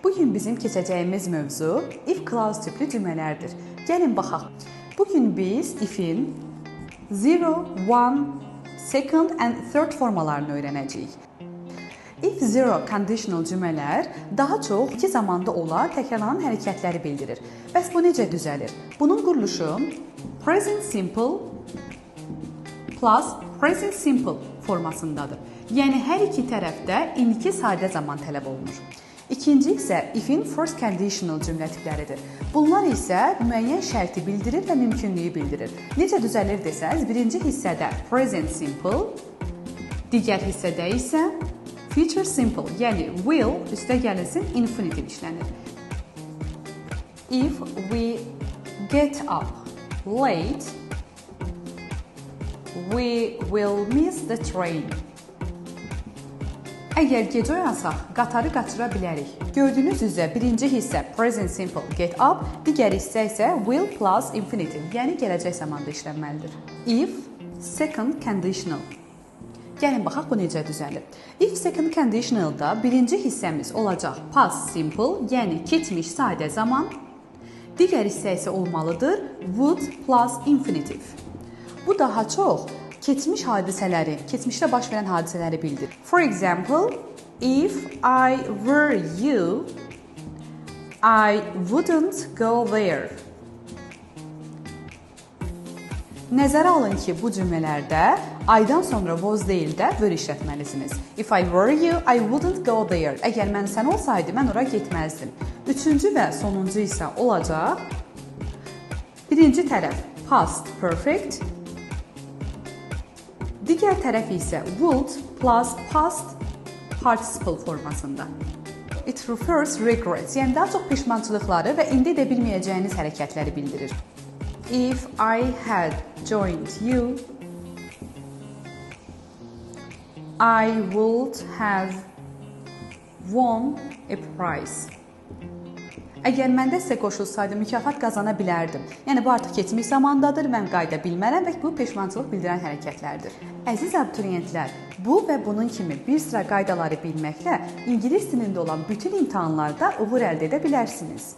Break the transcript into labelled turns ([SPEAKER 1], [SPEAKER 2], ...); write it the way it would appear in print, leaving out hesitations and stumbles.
[SPEAKER 1] Bugün bizim keçəcəyimiz mövzu if clause tipli cümlələrdir. Gəlin baxaq. Bugün biz if'in 0, 1, second and third formalarını öyrənəcəyik. If zero conditional cümlələr daha çox iki zamanda olan təkrarlanan hərəkətləri bildirir. Bəs bu necə düzəlir? Bunun quruluşu present simple plus present simple formasındadır. Yəni hər iki tərəfdə indiki sadə zaman tələb olunur. İkinci isə if'in first conditional cümlə tipləridir. Bunlar isə müəyyən şərti bildirir və mümkünlüyü bildirir. Necə düzəlir desəz, birinci hissədə present simple, digər hissədə isə future simple, yəni will üstə gəlinsin infinitive işlənir. If we get up late, we will miss the train. Əgər gecə oyansaq, qatarı qaçıra bilərik. Gördüyünüz üzrə birinci hissə present simple get up, digər hissə isə will plus infinitive, yəni gələcək zamanda işlənməlidir. If second conditional. Gəlin baxaq bu necə düzəlir. If second conditionalda birinci hissəmiz olacaq past simple, yəni keçmiş sadə zaman. Digər hissə isə olmalıdır would plus infinitive. Bu daha çox keçmiş hadisələri, keçmişdə baş verən hadisələri bildirir. For example, if I were you, I wouldn't go there. Nəzərə alın ki, bu cümlələrdə aydan sonra was deyil də were işlətməlisiniz. If I were you, I wouldn't go there. Əgər mən sən olsaydı, mən ora getməzdim. Üçüncü və sonuncu isə olacaq. Birinci tərəf past perfect, digər tərəf isə would plus past participle formasında. It refers regrets, yəni daha çox peşmançılıqları və indi edə bilməyəcəyiniz hərəkətləri bildirir. If I had joined you, I would have won a prize. Əgər mən də sizə qoşulsaydım, mükafat qazana bilərdim. Yəni, bu artıq keçmiş zamandadır, mən qayda bilmərəm və bu peşmançılıq bildirən hərəkətlərdir. Əziz abituriyentlər, bu və bunun kimi bir sıra qaydaları bilməklə ingilis dilində olan bütün imtahanlarda uğur əldə edə bilərsiniz.